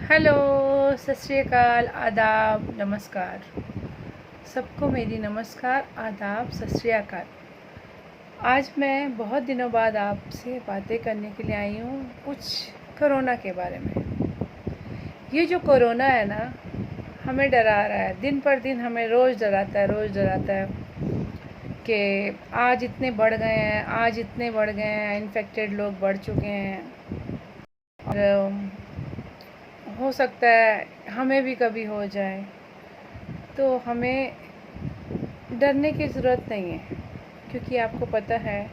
Hello, सत श्री अकाल, आदाब, नमस्कार। सबको मेरी नमस्कार, आदाब, सत श्री अकाल। आज मैं बहुत दिनों बाद आपसे बातें करने के लिए आई हूँ कुछ कोरोना के बारे में। ये जो कोरोना है ना, हमें डरा रहा है, दिन पर दिन हमें रोज़ डराता है कि आज इतने बढ़ गए हैं, आज इतने बढ़ गए हैं, इन्फेक्टेड लोग बढ़ चुके हैं और हो सकता है हमें भी कभी हो जाए। तो हमें डरने की ज़रूरत नहीं है, क्योंकि आपको पता है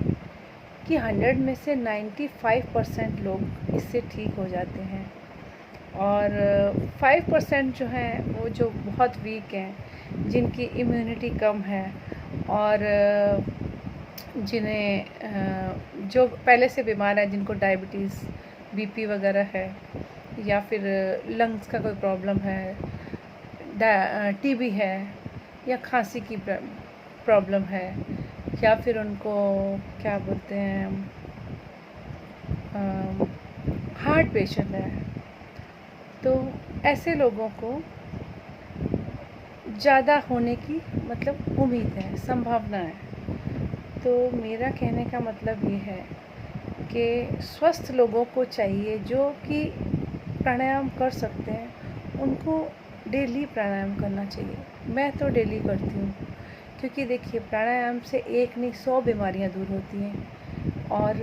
कि 100 में से 95% लोग इससे ठीक हो जाते हैं और 5% जो हैं वो जो बहुत वीक हैं, जिनकी इम्यूनिटी कम है और जिन्हें जो पहले से बीमार है, जिनको डायबिटीज़, बीपी वगैरह है, या फिर लंग्स का कोई प्रॉब्लम है, टीबी है, या खांसी की प्रॉब्लम है, या फिर उनको क्या बोलते हैं, हार्ट पेशेंट है, तो ऐसे लोगों को ज़्यादा होने की मतलब उम्मीद है, संभावना है। तो मेरा कहने का मतलब ये है कि स्वस्थ लोगों को चाहिए, जो कि प्राणायाम कर सकते हैं, उनको डेली प्राणायाम करना चाहिए। मैं तो डेली करती हूँ, क्योंकि देखिए प्राणायाम से एक नहीं 100 बीमारियाँ दूर होती हैं और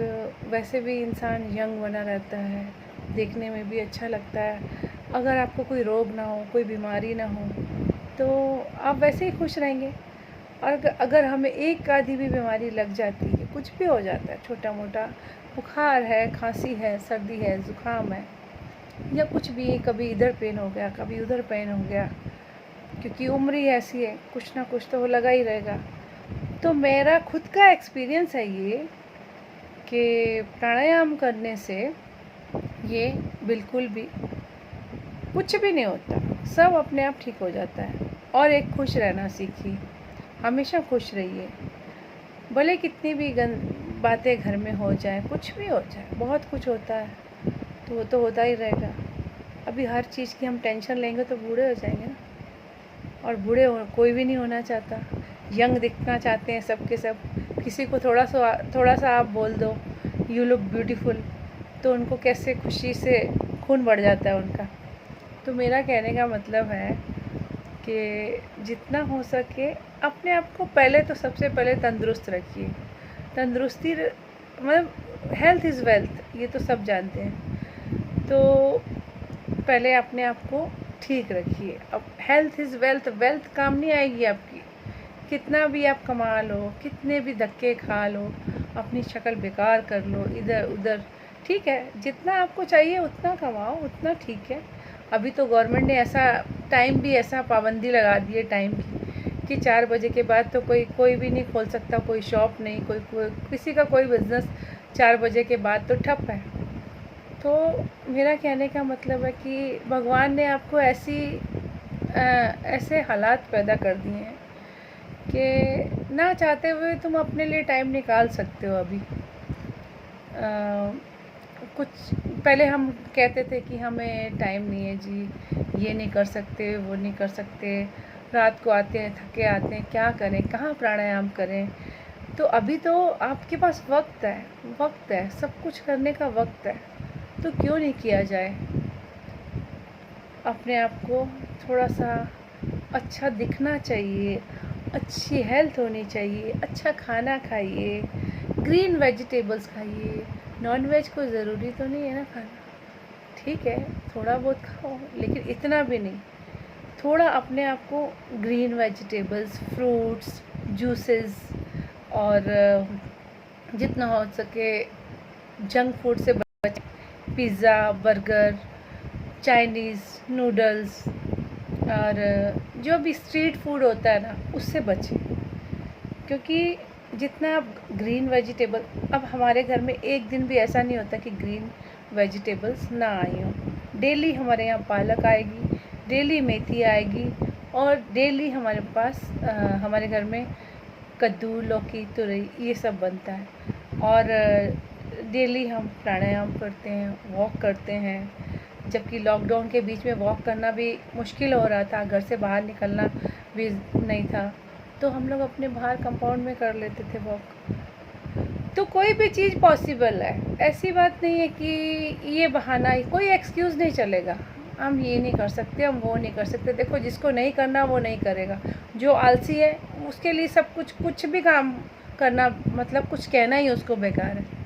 वैसे भी इंसान यंग बना रहता है, देखने में भी अच्छा लगता है। अगर आपको कोई रोग ना हो, कोई बीमारी ना हो, तो आप वैसे ही खुश रहेंगे। और अगर हमें एक आधी भी बीमारी लग जाती है, कुछ भी हो जाता है, छोटा मोटा बुखार है, खांसी है, सर्दी है, ज़ुकाम है, या कुछ भी, कभी इधर पेन हो गया, कभी उधर पेन हो गया, क्योंकि उम्र ही ऐसी है, कुछ ना कुछ तो वो लगा ही रहेगा। तो मेरा खुद का एक्सपीरियंस है ये कि प्राणायाम करने से ये बिल्कुल भी कुछ भी नहीं होता, सब अपने आप ठीक हो जाता है। और एक खुश रहना सीखिए, हमेशा खुश रहिए, भले कितनी भी बातें घर में हो जाए, कुछ भी हो जाए, बहुत कुछ होता है तो वो तो होता ही रहेगा। अभी हर चीज़ की हम टेंशन लेंगे तो बूढ़े हो जाएंगे ना, और बूढ़े कोई भी नहीं होना चाहता, यंग दिखना चाहते हैं सब के सब। किसी को थोड़ा सा आप बोल दो यू लुक ब्यूटीफुल, तो उनको कैसे खुशी से खून बढ़ जाता है उनका। तो मेरा कहने का मतलब है कि जितना हो सके अपने आप को पहले तो सबसे पहले तंदुरुस्त रखिए। तंदुरुस्ती मतलब हेल्थ इज़ वेल्थ, ये तो सब जानते हैं। तो पहले अपने आप को ठीक रखिए। अब हेल्थ इज़ वेल्थ, वेल्थ काम नहीं आएगी आपकी, कितना भी आप कमा लो, कितने भी धक्के खा लो, अपनी शक्ल बेकार कर लो इधर उधर, ठीक है, जितना आपको चाहिए उतना कमाओ, उतना ठीक है। अभी तो गवर्नमेंट ने ऐसा टाइम भी, ऐसा पाबंदी लगा दी है टाइम की कि 4 बजे के बाद तो कोई भी नहीं खोल सकता, कोई शॉप नहीं, कोई किसी का कोई बिज़नेस 4 बजे के बाद तो ठप है। तो मेरा कहने का मतलब है कि भगवान ने आपको ऐसे हालात पैदा कर दिए हैं कि ना चाहते हुए तुम अपने लिए टाइम निकाल सकते हो। अभी कुछ पहले हम कहते थे कि हमें टाइम नहीं है जी, ये नहीं कर सकते, वो नहीं कर सकते, रात को आते हैं, थके आते हैं, क्या करें, कहाँ प्राणायाम करें। तो अभी तो आपके पास वक्त है, सब कुछ करने का वक्त है, तो क्यों नहीं किया जाए। अपने आप को थोड़ा सा अच्छा दिखना चाहिए, अच्छी हेल्थ होनी चाहिए, अच्छा खाना खाइए, ग्रीन वेजिटेबल्स खाइए। नॉन वेज को ज़रूरी तो नहीं है ना खाना, ठीक है, थोड़ा बहुत खाओ, लेकिन इतना भी नहीं। थोड़ा अपने आप को ग्रीन वेजिटेबल्स, फ्रूट्स, जूसेस और जितना हो सके जंक फूड से बचें। पिज़्ज़ा, बर्गर, चाइनीज़, नूडल्स और जो भी स्ट्रीट फूड होता है ना, उससे बचें। क्योंकि जितना आप ग्रीन वेजिटेबल, अब हमारे घर में एक दिन भी ऐसा नहीं होता कि ग्रीन वेजिटेबल्स ना आई हों। डेली हमारे यहाँ पालक आएगी, डेली मेथी आएगी, और डेली हमारे पास हमारे घर में कद्दू, लौकी, तुरई, ये सब बनता है। और डेली हम प्राणायाम करते हैं, वॉक करते हैं, जबकि लॉकडाउन के बीच में वॉक करना भी मुश्किल हो रहा था, घर से बाहर निकलना भी नहीं था, तो हम लोग अपने बाहर कंपाउंड में कर लेते थे वॉक। तो कोई भी चीज़ पॉसिबल है, ऐसी बात नहीं है कि ये बहाना, कोई एक्सक्यूज़ नहीं चलेगा, हम ये नहीं कर सकते, हम वो नहीं कर सकते। देखो, जिसको नहीं करना वो नहीं करेगा, जो आलसी है उसके लिए सब कुछ भी काम करना, मतलब कुछ कहना ही उसको बेकार है।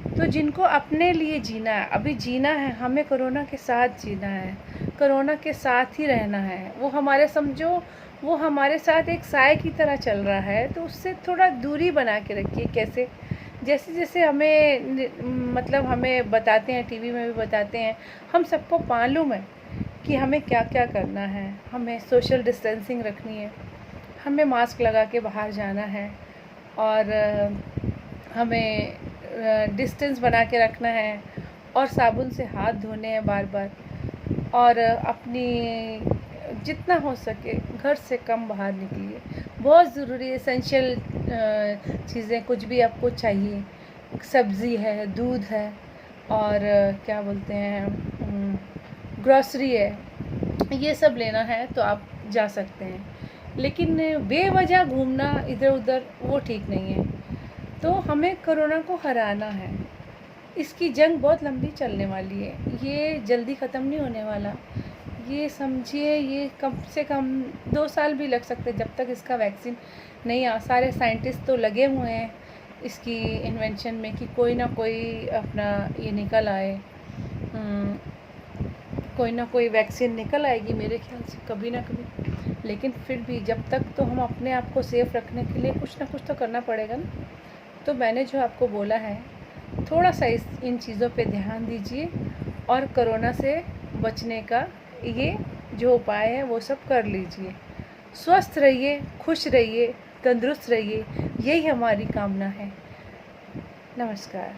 तो जिनको अपने लिए जीना है, अभी जीना है, हमें कोरोना के साथ जीना है, कोरोना के साथ ही रहना है। वो हमारे, समझो वो हमारे साथ एक साए की तरह चल रहा है, तो उससे थोड़ा दूरी बना के रखिए। कैसे? जैसे जैसे हमें, मतलब हमें बताते हैं, टीवी में भी बताते हैं, हम सबको मालूम है कि हमें क्या क्या करना है। हमें सोशल डिस्टेंसिंग रखनी है, हमें मास्क लगा के बाहर जाना है, और हमें डिस्टेंस बना के रखना है, और साबुन से हाथ धोने हैं बार बार, और अपनी जितना हो सके घर से कम बाहर निकलिए। बहुत ज़रूरी एसेंशियल चीज़ें कुछ भी आपको चाहिए, सब्ज़ी है, दूध है, और क्या बोलते हैं, ग्रॉसरी है, ये सब लेना है तो आप जा सकते हैं। लेकिन बेवजह घूमना इधर उधर वो ठीक नहीं है। तो हमें कोरोना को हराना है। इसकी जंग बहुत लंबी चलने वाली है, ये जल्दी ख़त्म नहीं होने वाला। ये समझिए, ये कम से कम 2 साल भी लग सकते, जब तक इसका वैक्सीन नहीं आ। सारे साइंटिस्ट तो लगे हुए हैं इसकी इन्वेंशन में कि कोई ना कोई अपना ये निकल आए, कोई ना कोई वैक्सीन निकल आएगी मेरे ख्याल से कभी ना कभी। लेकिन फिर भी जब तक, तो हम अपने आप को सेफ़ रखने के लिए कुछ ना कुछ तो करना पड़ेगा ना। तो मैंने जो आपको बोला है, थोड़ा सा इन चीज़ों पे ध्यान दीजिए, और कोरोना से बचने का ये जो उपाय है वो सब कर लीजिए। स्वस्थ रहिए, खुश रहिए, तंदुरुस्त रहिए, यही हमारी कामना है। नमस्कार।